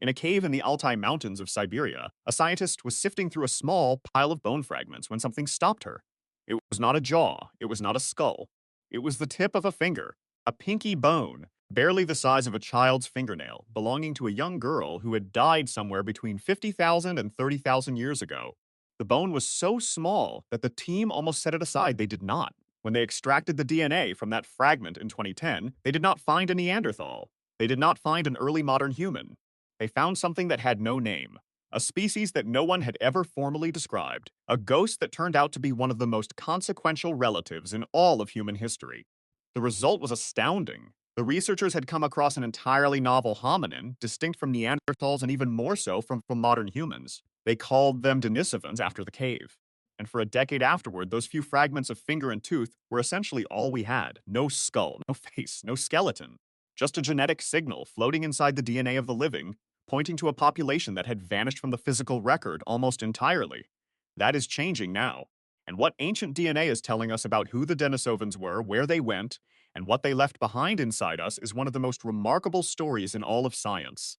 In a cave in the Altai Mountains of Siberia, a scientist was sifting through a small pile of bone fragments when something stopped her. It was not a jaw, it was not a skull. It was the tip of a finger, a pinky bone, barely the size of a child's fingernail, belonging to a young girl who had died somewhere between 50,000 and 30,000 years ago. The bone was so small that the team almost set it aside. They did not. When they extracted the DNA from that fragment in 2010, they did not find a Neanderthal. They did not find an early modern human. They found something that had no name, a species that no one had ever formally described, a ghost that turned out to be one of the most consequential relatives in all of human history. The result was astounding. The researchers had come across an entirely novel hominin, distinct from Neanderthals and even more so from modern humans. They called them Denisovans after the cave. And for a decade afterward, those few fragments of finger and tooth were essentially all we had. No skull, no face, no skeleton. Just a genetic signal floating inside the DNA of the living, pointing to a population that had vanished from the physical record almost entirely. That is changing now. And what ancient DNA is telling us about who the Denisovans were, where they went, and what they left behind inside us is one of the most remarkable stories in all of science.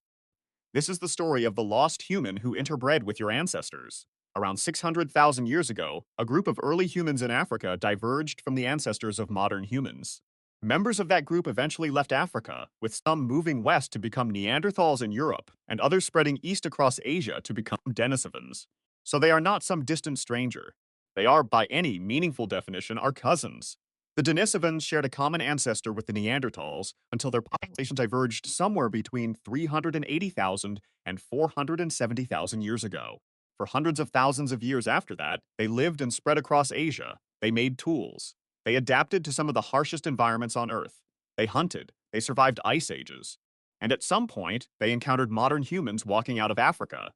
This is the story of the lost human who interbred with your ancestors. Around 600,000 years ago, a group of early humans in Africa diverged from the ancestors of modern humans. Members of that group eventually left Africa, with some moving west to become Neanderthals in Europe, and others spreading east across Asia to become Denisovans. So they are not some distant stranger. They are, by any meaningful definition, our cousins. The Denisovans shared a common ancestor with the Neanderthals until their population diverged somewhere between 380,000 and 470,000 years ago. For hundreds of thousands of years after that, they lived and spread across Asia. They made tools. They adapted to some of the harshest environments on Earth. They hunted. They survived ice ages. And at some point, they encountered modern humans walking out of Africa.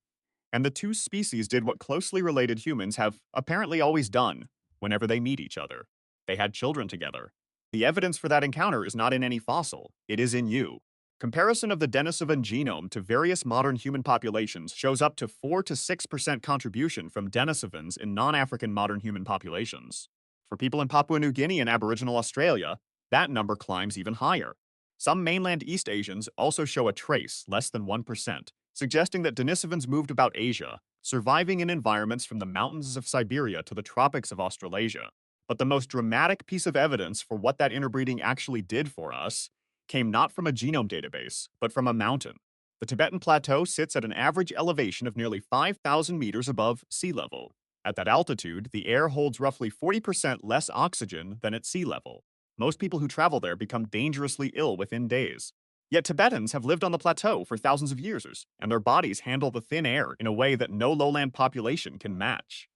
And the two species did what closely related humans have apparently always done whenever they meet each other. They had children together. The evidence for that encounter is not in any fossil, it is in you. Comparison of the Denisovan genome to various modern human populations shows up to 4 to 6% contribution from Denisovans in non-African modern human populations. For people in Papua New Guinea and Aboriginal Australia, that number climbs even higher. Some mainland East Asians also show a trace, less than 1%, suggesting that Denisovans moved about Asia, surviving in environments from the mountains of Siberia to the tropics of Australasia. But the most dramatic piece of evidence for what that interbreeding actually did for us came not from a genome database, but from a mountain. The Tibetan Plateau sits at an average elevation of nearly 5,000 meters above sea level. At that altitude, the air holds roughly 40% less oxygen than at sea level. Most people who travel there become dangerously ill within days. Yet Tibetans have lived on the plateau for thousands of years, and their bodies handle the thin air in a way that no lowland population can match.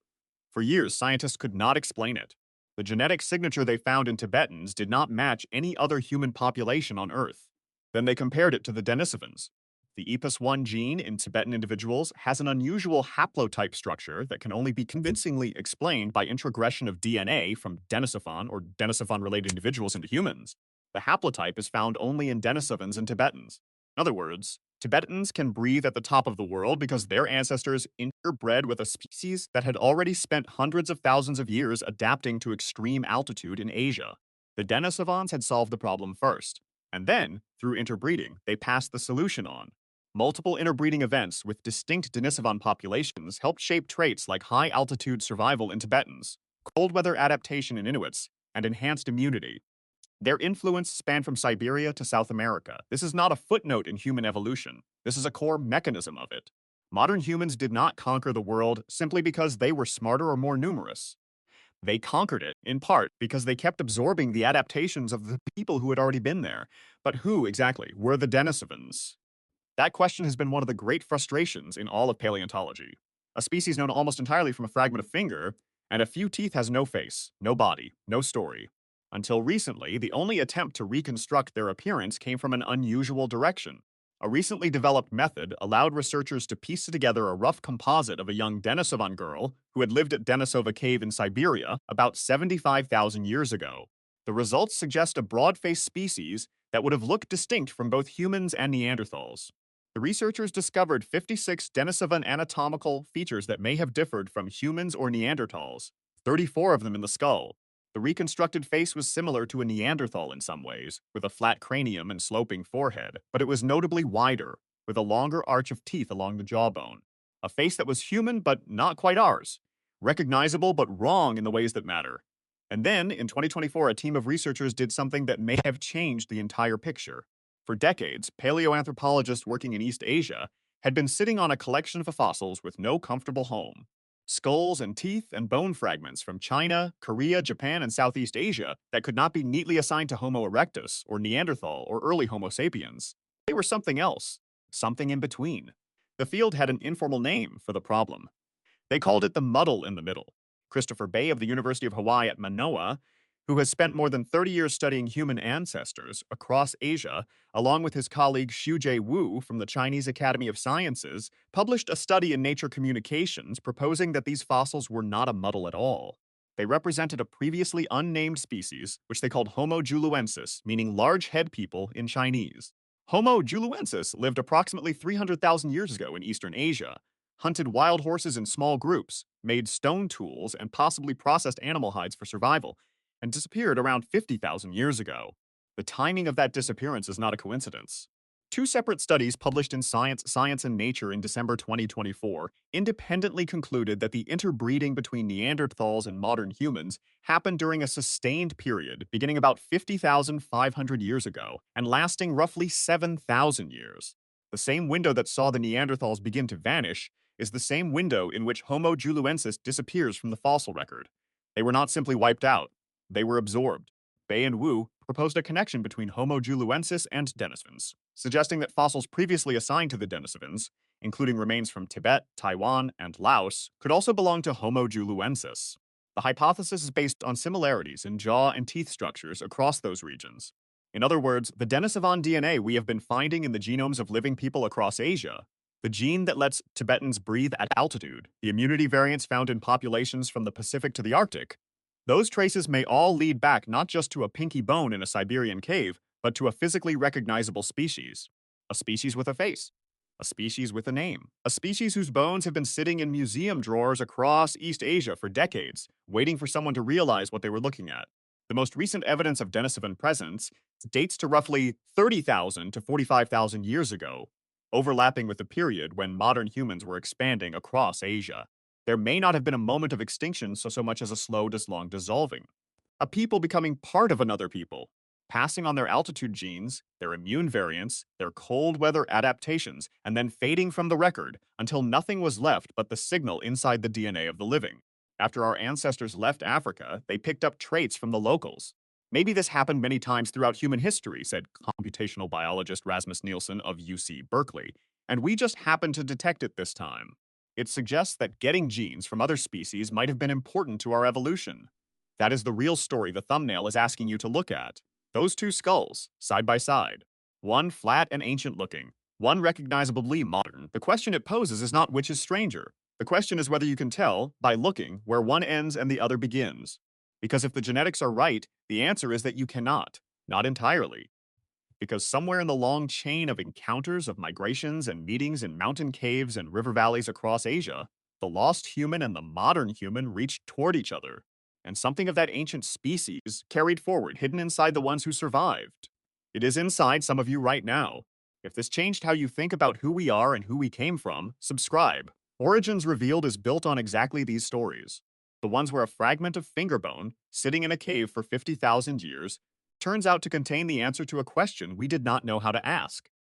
For years, scientists could not explain it. The genetic signature they found in Tibetans did not match any other human population on Earth. Then they compared it to the Denisovans. The EPAS1 gene in Tibetan individuals has an unusual haplotype structure that can only be convincingly explained by introgression of DNA from Denisovan or Denisovan-related individuals into humans. The haplotype is found only in Denisovans and Tibetans. In other words, Tibetans can breathe at the top of the world because their ancestors interbred with a species that had already spent hundreds of thousands of years adapting to extreme altitude in Asia. The Denisovans had solved the problem first, and then, through interbreeding, they passed the solution on. Multiple interbreeding events with distinct Denisovan populations helped shape traits like high-altitude survival in Tibetans, cold weather adaptation in Inuits, and enhanced immunity. Their influence spanned from Siberia to South America. This is not a footnote in human evolution. This is a core mechanism of it. Modern humans did not conquer the world simply because they were smarter or more numerous. They conquered it, in part, because they kept absorbing the adaptations of the people who had already been there. But who, exactly, were the Denisovans? That question has been one of the great frustrations in all of paleontology. A species known almost entirely from a fragment of finger, and a few teeth has no face, no body, no story. Until recently, the only attempt to reconstruct their appearance came from an unusual direction. A recently developed method allowed researchers to piece together a rough composite of a young Denisovan girl who had lived at Denisova Cave in Siberia about 75,000 years ago. The results suggest a broad-faced species that would have looked distinct from both humans and Neanderthals. The researchers discovered 56 Denisovan anatomical features that may have differed from humans or Neanderthals, 34 of them in the skull. The reconstructed face was similar to a Neanderthal in some ways, with a flat cranium and sloping forehead, but it was notably wider, with a longer arch of teeth along the jawbone. A face that was human but not quite ours. Recognizable but wrong in the ways that matter. And then, in 2024, a team of researchers did something that may have changed the entire picture. For decades, paleoanthropologists working in East Asia had been sitting on a collection of fossils with no comfortable home. Skulls and teeth and bone fragments from China, Korea, Japan, and Southeast Asia that could not be neatly assigned to Homo erectus or Neanderthal or early Homo sapiens. They were something else, something in between. The field had an informal name for the problem. They called it the muddle in the middle. Christopher Bay of the University of Hawaii at Manoa, who has spent more than 30 years studying human ancestors across Asia, along with his colleague Xu Wu from the Chinese Academy of Sciences, published a study in Nature Communications proposing that these fossils were not a muddle at all. They represented a previously unnamed species, which they called Homo juluensis, meaning large head people in Chinese. Homo juluensis lived approximately 300,000 years ago in Eastern Asia, hunted wild horses in small groups, made stone tools, and possibly processed animal hides for survival, and disappeared around 50,000 years ago. The timing of that disappearance is not a coincidence. Two separate studies published in Science and Nature in December 2024 independently concluded that the interbreeding between Neanderthals and modern humans happened during a sustained period beginning about 50,500 years ago and lasting roughly 7,000 years. The same window that saw the Neanderthals begin to vanish is the same window in which Homo juluensis disappears from the fossil record. They were not simply wiped out, they were absorbed. Bay and Wu proposed a connection between Homo juluensis and Denisovans, suggesting that fossils previously assigned to the Denisovans, including remains from Tibet, Taiwan, and Laos, could also belong to Homo juluensis. The hypothesis is based on similarities in jaw and teeth structures across those regions. In other words, the Denisovan DNA we have been finding in the genomes of living people across Asia, the gene that lets Tibetans breathe at altitude, the immunity variants found in populations from the Pacific to the Arctic, those traces may all lead back not just to a pinky bone in a Siberian cave, but to a physically recognizable species. A species with a face. A species with a name. A species whose bones have been sitting in museum drawers across East Asia for decades, waiting for someone to realize what they were looking at. The most recent evidence of Denisovan presence dates to roughly 30,000 to 45,000 years ago, overlapping with the period when modern humans were expanding across Asia. There may not have been a moment of extinction so much as a slow, long dissolving. A people becoming part of another people, passing on their altitude genes, their immune variants, their cold weather adaptations, and then fading from the record until nothing was left but the signal inside the DNA of the living. After our ancestors left Africa, they picked up traits from the locals. Maybe this happened many times throughout human history, said computational biologist Rasmus Nielsen of UC Berkeley, and we just happened to detect it this time. It suggests that getting genes from other species might have been important to our evolution. That is the real story the thumbnail is asking you to look at. Those two skulls, side by side. One flat and ancient looking, one recognizably modern. The question it poses is not which is stranger. The question is whether you can tell, by looking, where one ends and the other begins. Because if the genetics are right, the answer is that you cannot. Not entirely. Because somewhere in the long chain of encounters, of migrations and meetings in mountain caves and river valleys across Asia, the lost human and the modern human reached toward each other, and something of that ancient species carried forward, hidden inside the ones who survived. It is inside some of you right now. If this changed how you think about who we are and who we came from, subscribe. Origins Revealed is built on exactly these stories. The ones where a fragment of finger bone, sitting in a cave for 50,000 years, turns out to contain the answer to a question we did not know how to ask.